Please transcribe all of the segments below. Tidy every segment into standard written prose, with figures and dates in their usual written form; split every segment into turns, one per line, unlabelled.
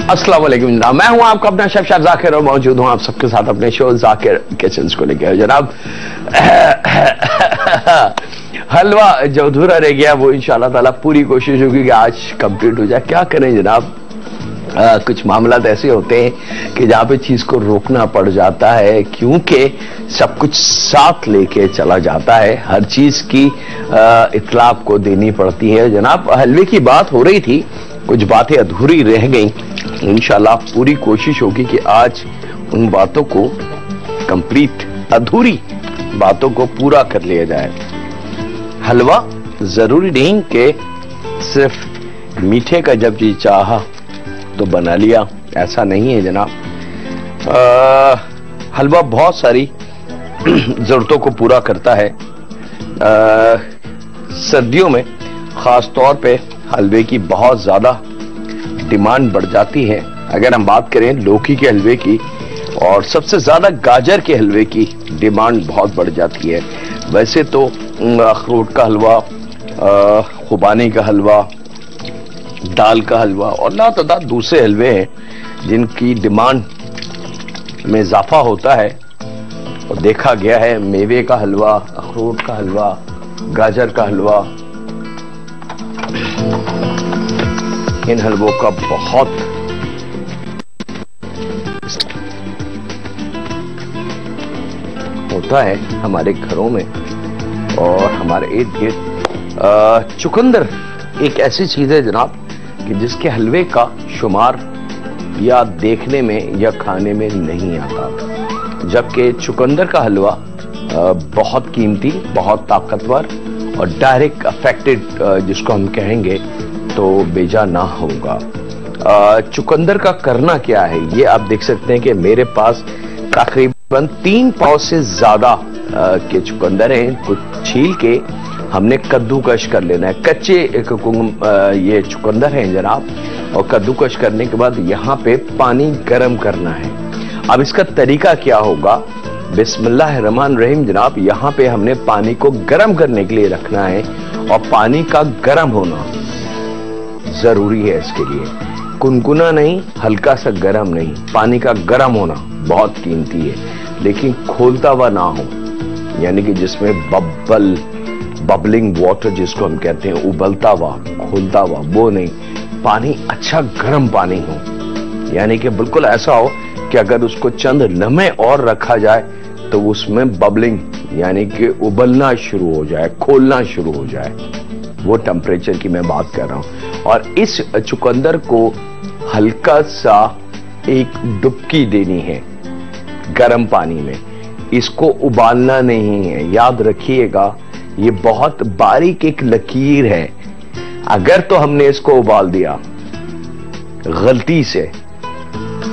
अस्सलाम वालेकुम जनाब, मैं हूं आपका अपना शेफ जाकिर और मौजूद हूं आप सबके साथ अपने शो जाकिर किचन्स को लेकर। जनाब हलवा जो अधूरा रह गया वो इंशाल्लाह ताला पूरी कोशिश होगी कि आज कंप्लीट हो जाए। क्या करें जनाब, कुछ मामला ऐसे होते हैं कि जहां पे चीज को रोकना पड़ जाता है क्योंकि सब कुछ साथ लेके चला जाता है। हर चीज की इत्तला आपको देनी पड़ती है। जनाब हलवे की बात हो रही थी, कुछ बातें अधूरी रह गई। इंशाल्लाह पूरी कोशिश होगी कि आज उन बातों को कंप्लीट, अधूरी बातों को पूरा कर लिया जाए। हलवा जरूरी नहीं कि सिर्फ मीठे का जब जी चाहा तो बना लिया, ऐसा नहीं है जनाब। हलवा बहुत सारी जरूरतों को पूरा करता है। सर्दियों में खास तौर पे हलवे की बहुत ज्यादा डिमांड बढ़ जाती है। अगर हम बात करें लौकी के हलवे की और सबसे ज्यादा गाजर के हलवे की डिमांड बहुत बढ़ जाती है। वैसे तो अखरोट का हलवा, खुबानी का हलवा, दाल का हलवा और लातादाद दूसरे हलवे हैं जिनकी डिमांड में इजाफा होता है और देखा गया है। मेवे का हलवा, अखरोट का हलवा, गाजर का हलवा, इन हलवों का बहुत होता है हमारे घरों में और हमारे इर्द गिर्द। चुकंदर एक ऐसी चीज है जनाब कि जिसके हलवे का शुमार या देखने में या खाने में नहीं आता, जबकि चुकंदर का हलवा बहुत कीमती, बहुत ताकतवर और डायरेक्ट अफेक्टेड जिसको हम कहेंगे तो बेजा ना होगा। चुकंदर का करना क्या है ये आप देख सकते हैं कि मेरे पास तकरीबन 3 पाव से ज्यादा के चुकंदर हैं। कुछ छील के हमने कद्दूकश कर लेना है। कच्चे ये चुकंदर हैं जनाब, और कद्दूकश करने के बाद यहाँ पे पानी गर्म करना है। अब इसका तरीका क्या होगा, बिस्मिल्लाहिर्रहमानिर्रहीम जनाब, यहाँ पे हमने पानी को गर्म करने के लिए रखना है और पानी का गर्म होना जरूरी है। इसके लिए कुनकुना नहीं, हल्का सा गर्म नहीं, पानी का गर्म होना बहुत कीमती है। लेकिन खोलता हुआ ना हो, यानी कि जिसमें बबलिंग वाटर जिसको हम कहते हैं, उबलता हुआ, खोलता हुआ, वो नहीं। पानी अच्छा गर्म पानी हो, यानी कि बिल्कुल ऐसा हो कि अगर उसको चंद लम्हे और रखा जाए तो उसमें बबलिंग यानी कि उबलना शुरू हो जाए, खोलना शुरू हो जाए। वो टेम्परेचर की मैं बात कर रहा हूं। और इस चुकंदर को हल्का सा एक डुबकी देनी है गर्म पानी में। इसको उबालना नहीं है, याद रखिएगा। ये बहुत बारीक एक लकीर है। अगर तो हमने इसको उबाल दिया गलती से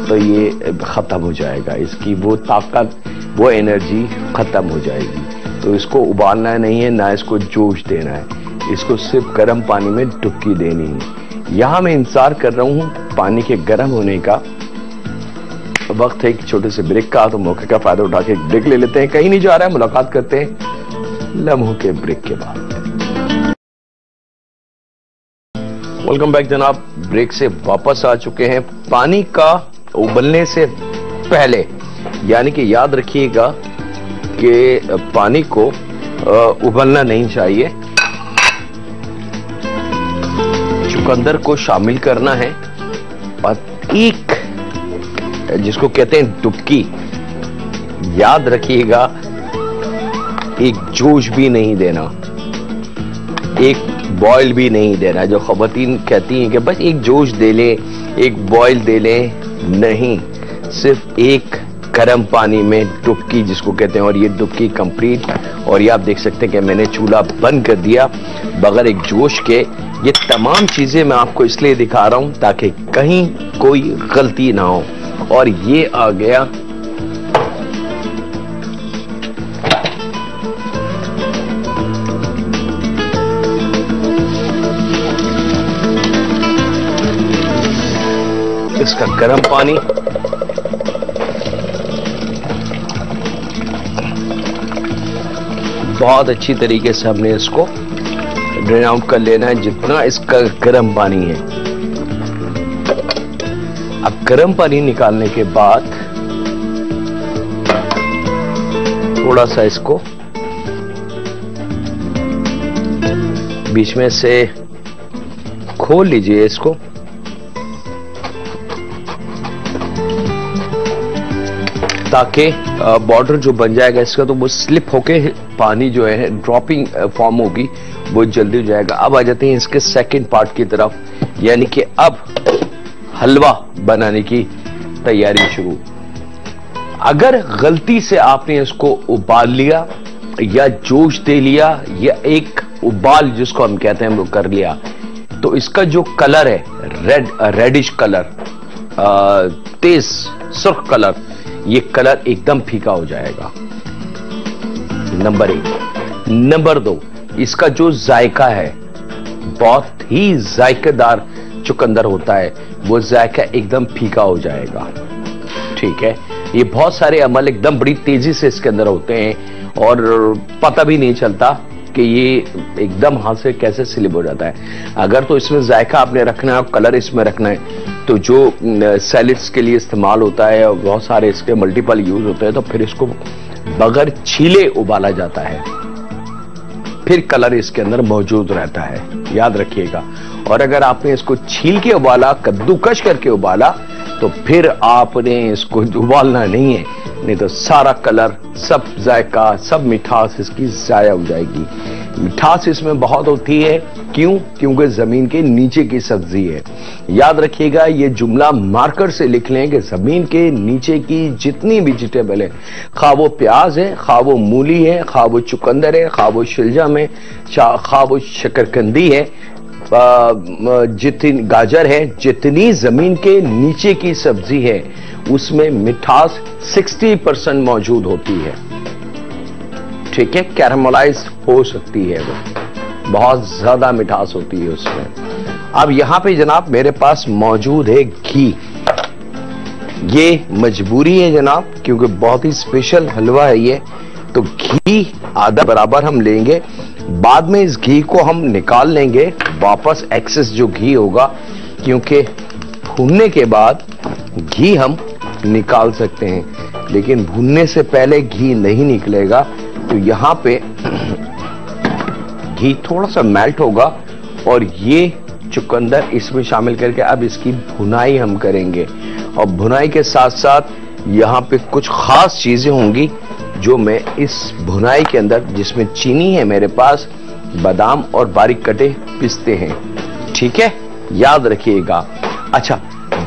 तो ये खत्म हो जाएगा, इसकी वो ताकत, वो एनर्जी खत्म हो जाएगी। तो इसको उबालना नहीं है, ना इसको जोश देना है, इसको सिर्फ गर्म पानी में डुबकी देनी है। यहां मैं इंतजार कर रहा हूं पानी के गर्म होने का। वक्त है एक छोटे से ब्रेक का, तो मौके का फायदा उठा के ब्रेक ले लेते हैं। कहीं नहीं जा रहा है, मुलाकात करते हैं लम्हों के ब्रेक के बाद। वेलकम बैक जनाब, ब्रेक से वापस आ चुके हैं। पानी का उबलने से पहले, यानी कि याद रखिएगा कि पानी को उबलना नहीं चाहिए, चुकंदर को शामिल करना है और एक जिसको कहते हैं डुबकी, याद रखिएगा, एक जोश भी नहीं देना, एक बॉयल भी नहीं देना। जो खवातीन कहती हैं कि बस एक जोश दे ले, एक बॉयल दे ले, नहीं, सिर्फ एक गर्म पानी में डुबकी जिसको कहते हैं। और ये डुबकी कंप्लीट, और ये आप देख सकते हैं कि मैंने चूल्हा बंद कर दिया बगैर एक जोश के। ये तमाम चीजें मैं आपको इसलिए दिखा रहा हूं ताकि कहीं कोई गलती ना हो। और ये आ गया इसका गर्म पानी। बहुत अच्छी तरीके से हमने इसको ड्रेन आउट कर लेना है जितना इसका गर्म पानी है। अब गर्म पानी निकालने के बाद थोड़ा सा इसको बीच में से खोल लीजिए इसको। ताकि बॉर्डर जो बन जाएगा इसका तो वो स्लिप होके पानी जो है ड्रॉपिंग फॉर्म होगी, वो जल्दी हो जाएगा। अब आ जाते हैं इसके सेकंड पार्ट की तरफ, यानी कि अब हलवा बनाने की तैयारी शुरू। अगर गलती से आपने इसको उबाल लिया या जोश दे लिया या एक उबाल जिसको हम कहते हैं वो कर लिया, तो इसका जो कलर है रेडिश कलर, तेज सुर्ख कलर, ये कलर एकदम फीका हो जाएगा। नंबर 1। नंबर 2, इसका जो जायका है बहुत ही जायकेदार चुकंदर होता है, वो जायका एकदम फीका हो जाएगा। ठीक है, ये बहुत सारे अमल एकदम बड़ी तेजी से इसके अंदर होते हैं और पता भी नहीं चलता कि ये एकदम हाथ से कैसे स्लिप हो जाता है। अगर तो इसमें जायका आपने रखना है और कलर इसमें रखना है, तो जो सैलेड्स के लिए इस्तेमाल होता है और बहुत सारे इसके मल्टीपल यूज होते हैं, तो फिर इसको बगैर छीले उबाला जाता है, फिर कलर इसके अंदर मौजूद रहता है, याद रखिएगा। और अगर आपने इसको छील के उबाला, कद्दूकश करके उबाला, तो फिर आपने इसको उबालना नहीं है, नहीं तो सारा कलर, सब जायका, सब मिठास इसकी जाया हो जाएगी। मिठास इसमें बहुत होती है, क्यों? क्योंकि जमीन के नीचे की सब्जी है। याद रखिएगा, ये जुमला मार्कर से लिख लें कि जमीन के नीचे की जितनी वेजिटेबल है, खा वो प्याज है, खा वो मूली है, खा वो चुकंदर है, खा वो शलजम है, खा वो शकरकंदी है, जितनी गाजर है, जितनी जमीन के नीचे की सब्जी है, उसमें मिठास 60% मौजूद होती है। ठीक है, कैरामलाइज हो सकती है, वो बहुत ज्यादा मिठास होती है उसमें। अब यहां पे जनाब मेरे पास मौजूद है घी। ये मजबूरी है जनाब, क्योंकि बहुत ही स्पेशल हलवा है ये, तो घी आधा बराबर हम लेंगे। बाद में इस घी को हम निकाल लेंगे वापस, एक्सेस जो घी होगा, क्योंकि भूनने के बाद घी हम निकाल सकते हैं, लेकिन भूनने से पहले घी नहीं निकलेगा। तो यहां पे घी थोड़ा सा मेल्ट होगा और ये चुकंदर इसमें शामिल करके अब इसकी भुनाई हम करेंगे। और भुनाई के साथ साथ यहां पे कुछ खास चीजें होंगी जो मैं इस भुनाई के अंदर, जिसमें चीनी है मेरे पास, बादाम और बारीक कटे पिस्ते हैं। ठीक है, याद रखिएगा। अच्छा,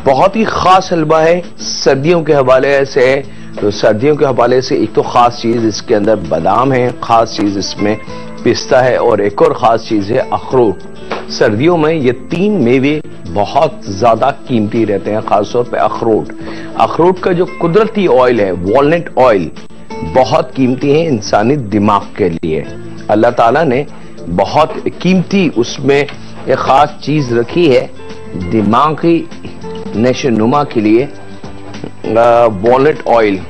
बहुत ही खास हलवा है, सर्दियों के हवाले से है, तो सर्दियों के हवाले से एक तो खास चीज इसके अंदर बादाम है, खास चीज इसमें पिस्ता है, और एक और खास चीज है अखरोट। सर्दियों में ये 3 मेवे बहुत ज्यादा कीमती रहते हैं, खासतौर पे अखरोट। अखरोट का जो कुदरती ऑयल है, वॉलनट ऑयल, बहुत कीमती है इंसानी दिमाग के लिए। अल्लाह ताला ने बहुत कीमती उसमें एक खास चीज रखी है दिमाग की नशोनुमा के लिए, वॉलनट ऑयल।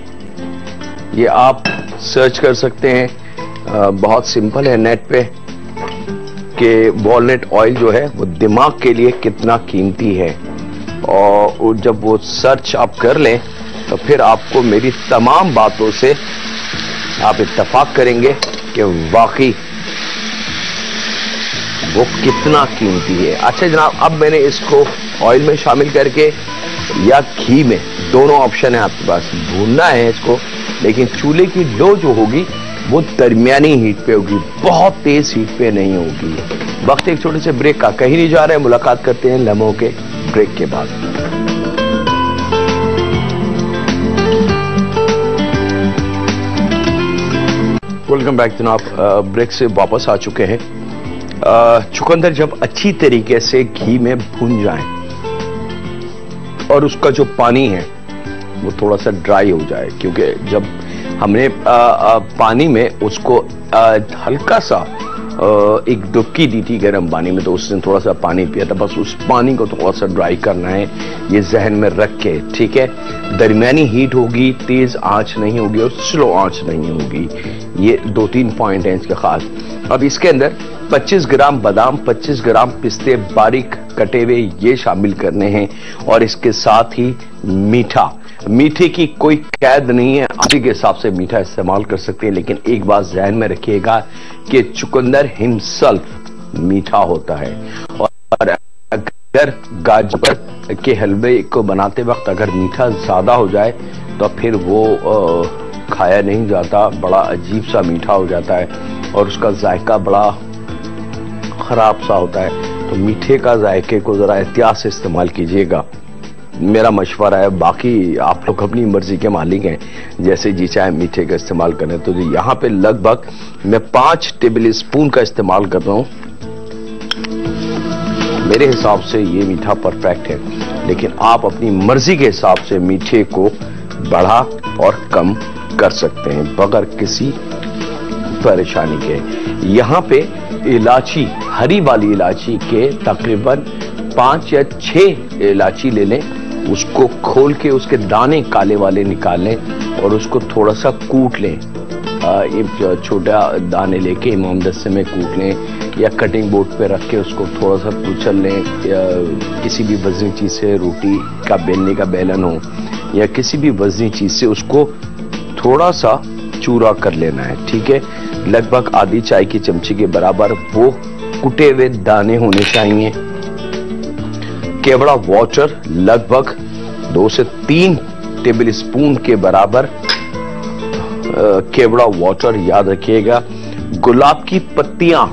ये आप सर्च कर सकते हैं, बहुत सिंपल है नेट पे, कि वॉलनट ऑयल जो है वो दिमाग के लिए कितना कीमती है। और जब वो सर्च आप कर लें तो फिर आपको मेरी तमाम बातों से आप इत्तेफाक करेंगे कि वाकई वो कितना कीमती है। अच्छा जनाब, अब मैंने इसको ऑयल में शामिल करके या घी में, दोनों ऑप्शन है आपके पास, भूनना है इसको, लेकिन चूल्हे की लो जो होगी वो दरमियानी हीट पे होगी, बहुत तेज हीट पे नहीं होगी। वक्त एक छोटे से ब्रेक का, कहीं नहीं जा रहे हैं, मुलाकात करते हैं लम्हों के ब्रेक के बाद। वेलकम बैक जनाब, ब्रेक से वापस आ चुके हैं। चुकंदर जब अच्छी तरीके से घी में भून जाए और उसका जो पानी है वो थोड़ा सा ड्राई हो जाए, क्योंकि जब हमने पानी में उसको हल्का सा एक डुबकी दी थी गर्म पानी में, तो उसने थोड़ा सा पानी पिया था, बस उस पानी को थोड़ा सा ड्राई करना है, ये जहन में रख के। ठीक है, दरमियानी हीट होगी, तेज आंच नहीं होगी और स्लो आंच नहीं होगी। ये 2-3 पॉइंट हैं इसके खास। अब इसके अंदर 25 ग्राम बादाम, 25 ग्राम पिस्ते बारीक कटे हुए ये शामिल करने हैं। और इसके साथ ही मीठा, मीठे की कोई कैद नहीं है, आप के हिसाब से मीठा इस्तेमाल कर सकते हैं। लेकिन एक बात ध्यान में रखिएगा कि चुकंदर हिमसेल्फ मीठा होता है। और अगर गाजर के हलवे को बनाते वक्त अगर मीठा ज्यादा हो जाए तो फिर वो खाया नहीं जाता, बड़ा अजीब सा मीठा हो जाता है और उसका जायका बड़ा खराब सा होता है। तो मीठे का जायके को जरा एहतियात से इस्तेमाल कीजिएगा, मेरा मशवरा है। बाकी आप लोग अपनी मर्जी के मालिक हैं, जैसे जी चाहे मीठे का इस्तेमाल करें। तो यहाँ पे लगभग मैं 5 टेबल स्पून का इस्तेमाल कर रहा हूं। मेरे हिसाब से ये मीठा परफेक्ट है, लेकिन आप अपनी मर्जी के हिसाब से मीठे को बढ़ा और कम कर सकते हैं बगैर किसी परेशानी के। यहाँ पे इलायची, हरी वाली इलायची के तकरीबन 5 या 6 इलायची ले लें, उसको खोल के उसके दाने काले वाले निकाल लें और उसको थोड़ा सा कूट लें। एक छोटा दाने लेके इमाम दस्ते में कूट लें या कटिंग बोर्ड पे रख के उसको थोड़ा सा कुचल लें, या किसी भी वजनी चीज से, रोटी का बेलने का बेलन हो या किसी भी वजनी चीज से उसको थोड़ा सा चूरा कर लेना है। ठीक है, लगभग आधी चाय की चमची के बराबर वो कुटे हुए दाने होने चाहिए। केवड़ा वाटर लगभग 2 से 3 टेबल स्पून के बराबर केवड़ा वाटर, याद रखिएगा। गुलाब की पत्तियां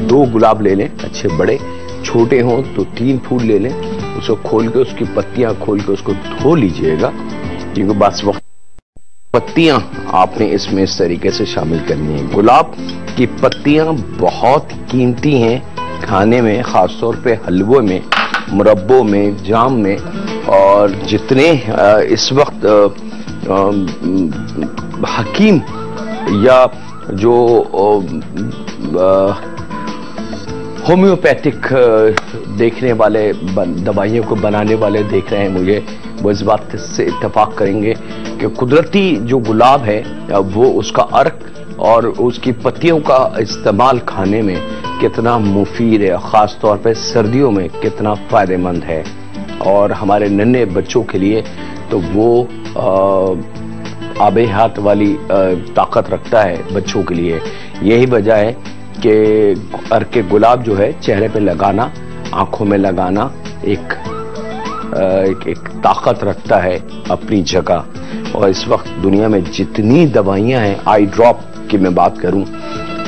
2 गुलाब ले लें, अच्छे बड़े, छोटे हों तो 3 फूल ले लें, उसको खोल के उसकी पत्तियां खोल के उसको धो लीजिएगा, क्योंकि बस वक्त पत्तियां आपने इसमें इस तरीके से शामिल करनी है। गुलाब की पत्तियां बहुत कीमती हैं खाने में, खासतौर पे हलवों में, मुरब्बों में, जाम में। और जितने इस वक्त हकीम या जो होम्योपैथिक देखने वाले, दवाइयों को बनाने वाले देख रहे हैं मुझे, वो इस बात से इत्तेफाक करेंगे कि कुदरती जो गुलाब है वो उसका अर्क और उसकी पत्तियों का इस्तेमाल खाने में कितना मुफीद है, खास तौर पे सर्दियों में कितना फायदेमंद है। और हमारे नन्हे बच्चों के लिए तो वो आबे हाथ वाली ताकत रखता है बच्चों के लिए। यही वजह है कि अर्क गुलाब जो है चेहरे पे लगाना, आंखों में लगाना एक ताकत रखता है अपनी जगह। और इस वक्त दुनिया में जितनी दवाइयां हैं, आई ड्रॉप की मैं बात करूं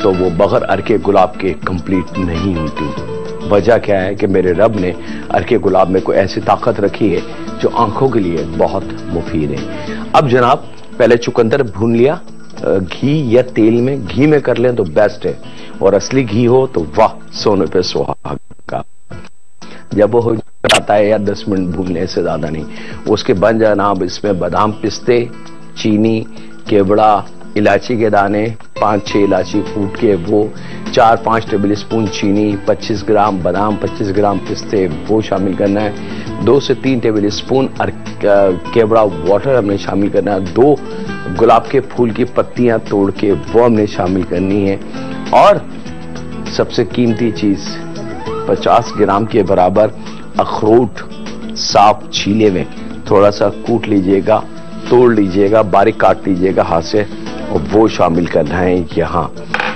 तो वो बगैर अर्के गुलाब के कंप्लीट नहीं होती। वजह क्या है कि मेरे रब ने अर्के गुलाब में कोई ऐसी ताकत रखी है जो आंखों के लिए बहुत मुफीद है। अब जनाब पहले चुकंदर भून लिया, घी या तेल में, घी में कर लें तो बेस्ट है, और असली घी हो तो वाह, सोने पे सुहागा। जब वो हो जाता है या 10 मिनट भूनने से ज्यादा नहीं, उसके बन जनाब इसमें बादाम, पिस्ते, चीनी, केवड़ा, इलायची के दाने, 5-6 इलायची कूट के वो, 4-5 टेबल स्पून चीनी, 25 ग्राम बादाम, 25 ग्राम पिस्ते वो शामिल करना है। 2 से 3 टेबल स्पून केवड़ा वाटर हमने शामिल करना है। 2 गुलाब के फूल की पत्तियां तोड़ के वो हमने शामिल करनी है। और सबसे कीमती चीज 50 ग्राम के बराबर अखरोट साफ छीले में थोड़ा सा कूट लीजिएगा, तोड़ लीजिएगा, बारीक काट लीजिएगा हाथ से, और वो शामिल करना है यहाँ।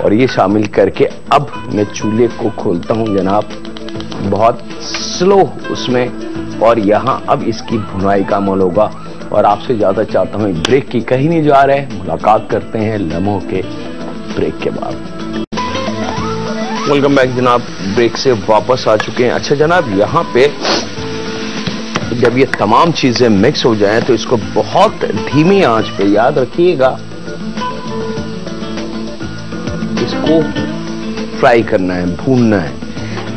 और ये शामिल करके अब मैं चूल्हे को खोलता हूँ जनाब, बहुत स्लो उसमें, और यहाँ अब इसकी भुनाई का अमल होगा। और आपसे ज्यादा चाहता हूँ ब्रेक की कहीं नहीं जा रहे, मुलाकात करते हैं लम्हों के ब्रेक के बाद। वेलकम बैक जनाब, ब्रेक से वापस आ चुके हैं। अच्छा जनाब, यहाँ पे जब ये तमाम चीजें मिक्स हो जाएं तो इसको बहुत धीमी आंच पे, याद रखिएगा, इसको फ्राई करना है, भूनना है,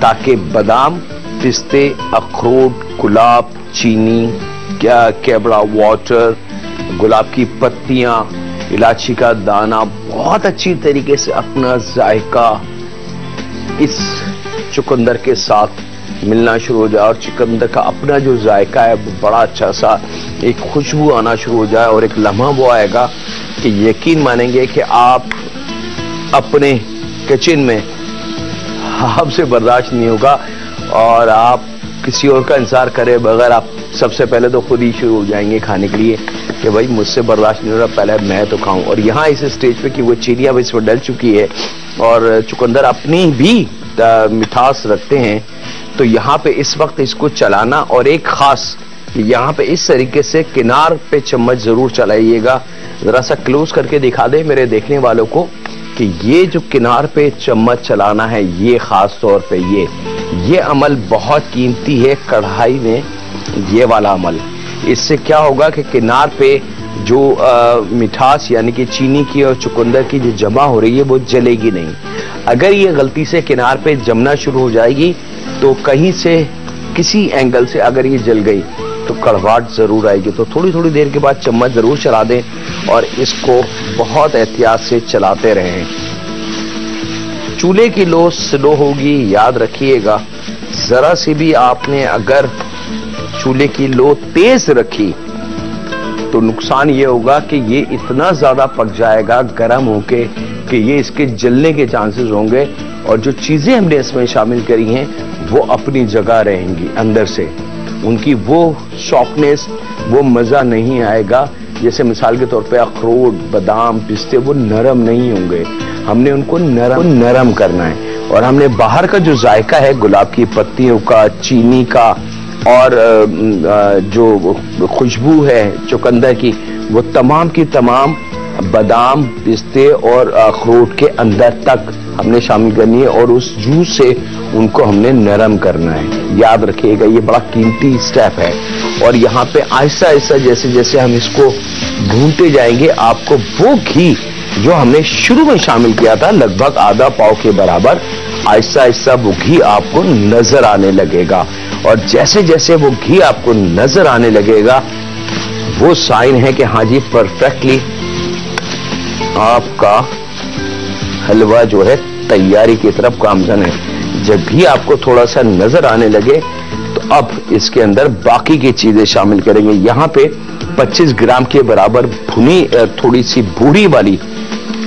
ताकि बादाम, पिस्ते, अखरोट, गुलाब, चीनी, केवड़ा वाटर, गुलाब की पत्तियां, इलायची का दाना बहुत अच्छी तरीके से अपना जायका इस चुकंदर के साथ मिलना शुरू हो जाए, और चुकंदर का अपना जो जायका है वो बड़ा अच्छा सा एक खुशबू आना शुरू हो जाए, और एक लम्हा वो आएगा कि यकीन मानेंगे कि आप अपने किचन में आपसे बर्दाश्त नहीं होगा और आप किसी और का इंतजार करे बगैर आप सबसे पहले तो खुद ही शुरू हो जाएंगे खाने के लिए कि भाई मुझसे बर्दाश्त नहीं हो रहा, पहले मैं तो खाऊं। और यहाँ इस स्टेज पे कि वो चीनी अब इसमें डल चुकी है और चुकंदर अपनी भी मिठास रखते हैं, तो यहाँ पे इस वक्त इसको चलाना और एक खास यहाँ पे इस तरीके से किनार पे चम्मच जरूर चलाइएगा। जरा सा क्लोज करके दिखा दे मेरे देखने वालों को कि ये जो किनार पे चम्मच चलाना है, ये खास तौर पे ये अमल बहुत कीमती है कढ़ाई में, ये वाला अमल। इससे क्या होगा कि किनार पे जो मिठास यानी कि चीनी की और चुकंदर की जो जमा हो रही है वो जलेगी नहीं। अगर ये गलती से किनार पे जमना शुरू हो जाएगी तो कहीं से किसी एंगल से अगर ये जल गई तो कड़वाहट जरूर आएगी। तो थोड़ी थोड़ी देर के बाद चम्मच जरूर चला दें और इसको बहुत एहतियात से चलाते रहें। चूल्हे की लो स्लो होगी, याद रखिएगा। जरा सी भी आपने अगर चूल्हे की लो तेज रखी तो नुकसान ये होगा कि ये इतना ज्यादा पक जाएगा गर्म होके कि ये इसके जलने के चांसेस होंगे और जो चीजें हमने इसमें शामिल करी हैं वो अपनी जगह रहेंगी, अंदर से उनकी वो सॉफ्टनेस, वो मजा नहीं आएगा। जैसे मिसाल के तौर पे अखरोट, बादाम, पिस्ते वो नरम नहीं होंगे, हमने उनको नरम करना है। और हमने बाहर का जो जायका है गुलाब की पत्तियों का, चीनी का और जो खुशबू है चुकंदर की, वो तमाम की तमाम बादाम, पिस्ते और अखरोट के अंदर तक हमने शामिल करनी है और उस जूस से उनको हमने नरम करना है। याद रखिएगा ये बड़ा कीमती स्टेप है। और यहाँ पे आहिस्ता आहिस्ता जैसे जैसे हम इसको भूनते जाएंगे, आपको वो घी जो हमने शुरू में शामिल किया था लगभग आधा पाव के बराबर, आहिस्ता आहिस्ता वो घी आपको नजर आने लगेगा। और जैसे जैसे वो घी आपको नजर आने लगेगा वो साइन है कि हाँ जी परफेक्टली आपका हलवा जो है तैयारी की तरफ गामजन है। जब भी आपको थोड़ा सा नजर आने लगे तो अब इसके अंदर बाकी की चीजें शामिल करेंगे। यहाँ पे 25 ग्राम के बराबर भुनी थोड़ी सी बूढ़ी वाली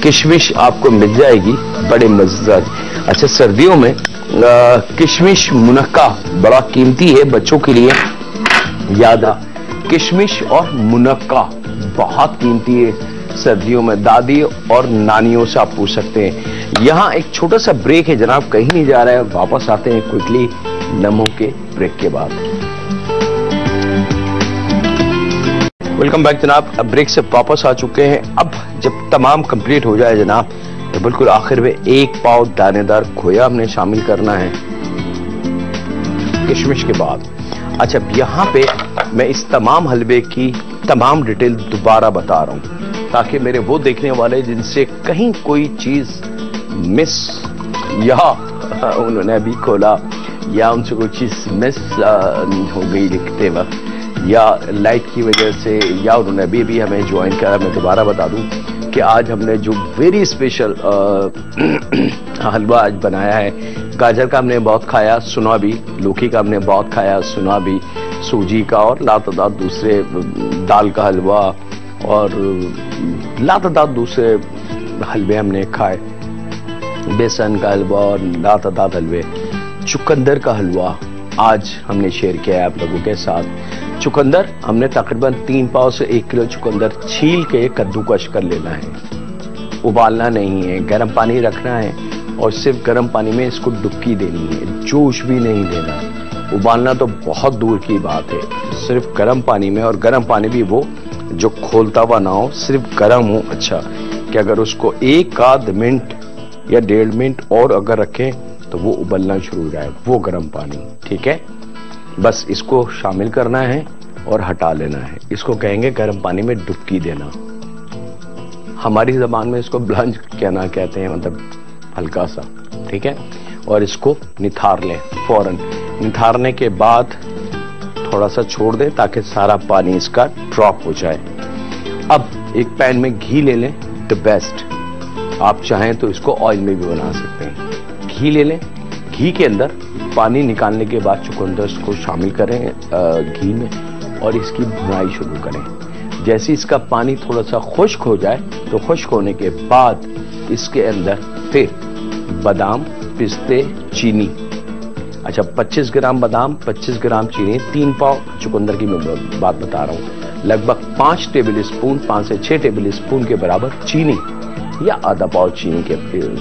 किशमिश आपको मिल जाएगी, बड़े मजेदार। अच्छा, सर्दियों में किशमिश मुनक्का बड़ा कीमती है बच्चों के लिए, याद आ किशमिश और मुनक्का बहुत कीमती है सर्दियों में। दादी और नानियों से आप पूछ सकते हैं। यहाँ एक छोटा सा ब्रेक है जनाब, कहीं नहीं जा रहा है, वापस आते हैं क्विकली लम्हों के ब्रेक के बाद। वेलकम बैक जनाब, अब ब्रेक से वापस आ चुके हैं। अब जब तमाम कंप्लीट हो जाए जनाब तो बिल्कुल आखिर में 1 पाव दानेदार खोया हमने शामिल करना है किशमिश के बाद। अच्छा, यहाँ पे मैं इस तमाम हलवे की तमाम डिटेल दोबारा बता रहा हूं ताकि मेरे वो देखने वाले जिनसे कहीं कोई चीज मिस या उन्होंने अभी खोला या उनसे कोई चीज मिस हो गई लिखते वक्त या लाइट की वजह से या उन्होंने अभी हमें ज्वाइन करा, मैं दोबारा बता दूं कि आज हमने जो वेरी स्पेशल हलवा आज बनाया है। गाजर का हमने बहुत खाया सुना भी, लौकी का हमने बहुत खाया सुना भी, सूजी का और लातादाद दूसरे दाल का हलवा और लातादाद दूसरे हलवे हमने खाए, बेसन का हलवा और लातादाद हलवे। चुकंदर का हलवा आज हमने शेयर किया है आप लोगों के साथ। चुकंदर हमने तकरीबन 3 पाव से 1 किलो चुकंदर छील के कद्दूकश कर लेना है, उबालना नहीं है, गर्म पानी रखना है और सिर्फ गर्म पानी में इसको डुबकी देनी है, जोश भी नहीं देना। उबालना तो बहुत दूर की बात है, सिर्फ गर्म पानी में, और गर्म पानी भी वो जो खोलता हुआ ना हो, सिर्फ गर्म हो। अच्छा, कि अगर उसको 1 आध मिनट या 1.5 मिनट और अगर रखें तो वो उबलना शुरू हो जाए, वो गर्म पानी, ठीक है। बस इसको शामिल करना है और हटा लेना है। इसको कहेंगे गर्म पानी में डुबकी देना। हमारी जबान में इसको ब्लंज कहना कहते हैं, मतलब हल्का सा, ठीक है। और इसको निथार लें फौरन। निथारने के बाद थोड़ा सा छोड़ दें ताकि सारा पानी इसका ड्रॉप हो जाए। अब एक पैन में घी ले लें, द बेस्ट। आप चाहें तो इसको ऑयल में भी बना सकते हैं। घी ले लें, घी के अंदर पानी निकालने के बाद चुकंदर को शामिल करें घी में और इसकी भुनाई शुरू करें। जैसे इसका पानी थोड़ा सा खुश्क हो जाए तो खुश्क होने के बाद इसके अंदर फिर बादाम, पिस्ते, चीनी, अच्छा 25 ग्राम बादाम, 25 ग्राम चीनी, 3 पाव चुकंदर की मैं बात बता रहा हूं, लगभग 5 टेबल स्पून, 5 से 6 टेबल स्पून के बराबर चीनी या आधा पाव चीनी के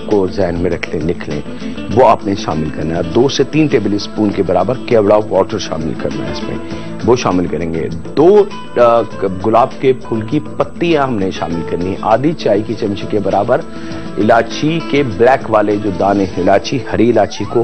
को ज़हन में रख लें, लिख लें, वो आपने शामिल करना है। 2 से 3 टेबल स्पून के बराबर केवड़ा वाटर शामिल करना है इसमें, वो शामिल करेंगे। 2 गुलाब के फूल की पत्तियां हमने शामिल करनी है। आधी चाय की चमची के बराबर इलायची के ब्लैक वाले जो दाने, इलायची, हरी इलायची को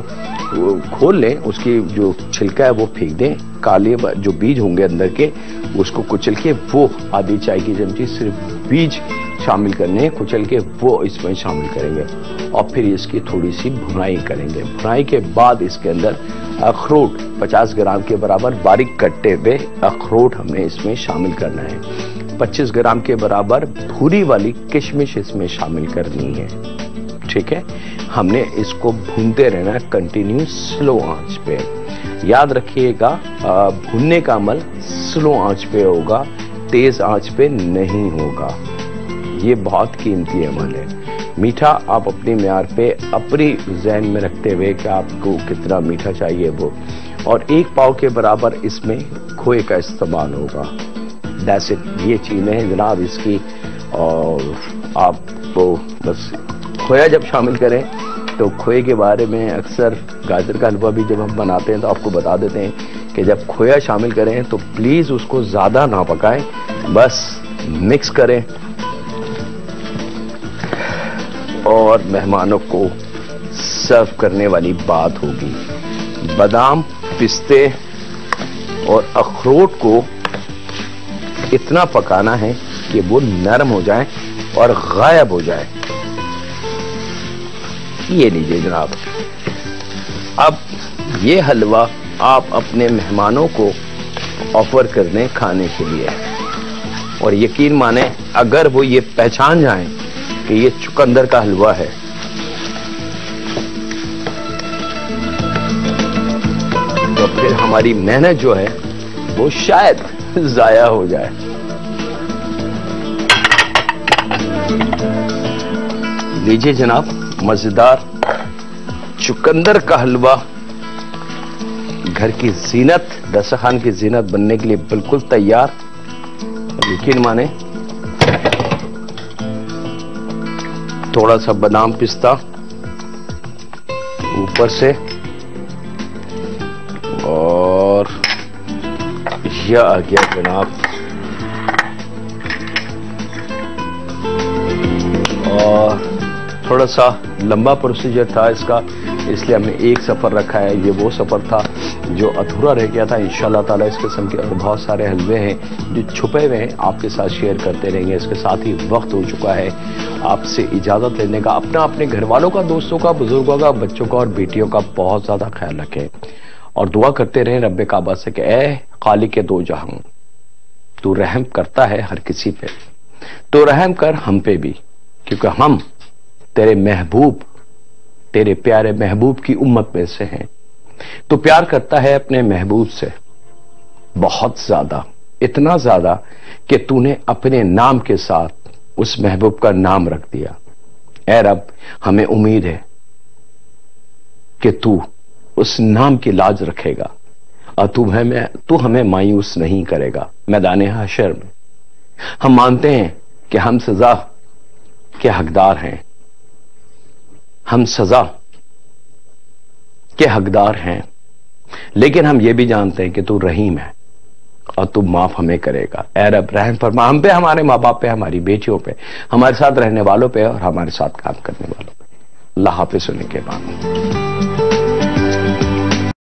खोल लें, उसकी जो छिलका है वो फेंक दें, काले जो बीज होंगे अंदर के उसको कुचल के वो आधी चाय की चमची सिर्फ बीज शामिल करने हैं, कुचल के वो इसमें शामिल करेंगे और फिर इसकी थोड़ी सी भुनाई करेंगे। भुनाई के बाद इसके अंदर अखरोट 50 ग्राम के बराबर बारीक कटे हुए अखरोट हमने इसमें शामिल करना है। 25 ग्राम के बराबर भूरी वाली किशमिश इसमें शामिल करनी है। ठीक है, हमने इसको भूनते रहना है कंटिन्यू स्लो आंच पे। याद रखिएगा भूनने का अमल स्लो आंच पे होगा, तेज आंच पे नहीं होगा। ये बहुत कीमती अमल है। मीठा आप अपने म्यार पे अपनी ज़हन में रखते हुए कि आपको कितना मीठा चाहिए वो, और 1 पाव के बराबर इसमें खोए का इस्तेमाल होगा। दैट्स इट, ये चीज़ें हैं जनाब इसकी। और आपको बस खोया जब शामिल करें तो खोए के बारे में अक्सर गाजर का हलवा भी जब हम बनाते हैं तो आपको बता देते हैं कि जब खोया शामिल करें तो प्लीज़ उसको ज़्यादा ना पकाएं, बस मिक्स करें और मेहमानों को सर्व करने वाली बात होगी। बादाम, पिस्ते और अखरोट को इतना पकाना है कि वो नरम हो जाए और गायब हो जाए। ये लीजिए जनाब, अब ये हलवा आप अपने मेहमानों को ऑफर कर दें खाने के लिए, और यकीन माने अगर वो ये पहचान जाएं कि ये चुकंदर का हलवा है तो फिर हमारी मेहनत जो है वो शायद जाया हो जाए। लीजिए जनाब, मजेदार चुकंदर का हलवा घर की जीनत, दस्तरखान की जीनत बनने के लिए बिल्कुल तैयार। यकीन माने थोड़ा सा बादाम पिस्ता ऊपर से, और यह आ गया जनाब, और थोड़ा सा लंबा प्रोसीजर था इसका, इसलिए हमने एक सफर रखा है। ये वो सफर था जो अधूरा रह गया था। इंशाल्लाह ताला इस किस्म के और बहुत सारे हलवे हैं जो छुपे हुए हैं, आपके साथ शेयर करते रहेंगे। इसके साथ ही वक्त हो चुका है आपसे इजाजत लेने का। अपने घर वालों का, दोस्तों का, बुजुर्गों का, बच्चों का और बेटियों का बहुत ज्यादा ख्याल रखें और दुआ करते रहें रब्बे काबा से कि ए खालिक दो जहां, तू रहम करता है हर किसी पे, तो रहम कर हम पे भी, क्योंकि हम तेरे महबूब, तेरे प्यारे महबूब की उम्मत में से हैं। तो प्यार करता है अपने महबूब से बहुत ज्यादा, इतना ज्यादा कि तूने अपने नाम के साथ उस महबूब का नाम रख दिया। ऐ रब, हमें उम्मीद है कि तू उस नाम की लाज रखेगा और तू हमें मायूस नहीं करेगा मैदान हशर में। हम मानते हैं कि हम सजा के हकदार हैं, हम सजा के हकदार हैं, लेकिन हम ये भी जानते हैं कि तू रहीम है और तू माफ हमें करेगा। ऐ रब, रहम फरमा हम पे, हमारे माँ बाप पे, हमारी बेटियों पे, हमारे साथ रहने वालों पे और हमारे साथ काम करने वालों पे। अल्लाह हाफिज़ होने के बाद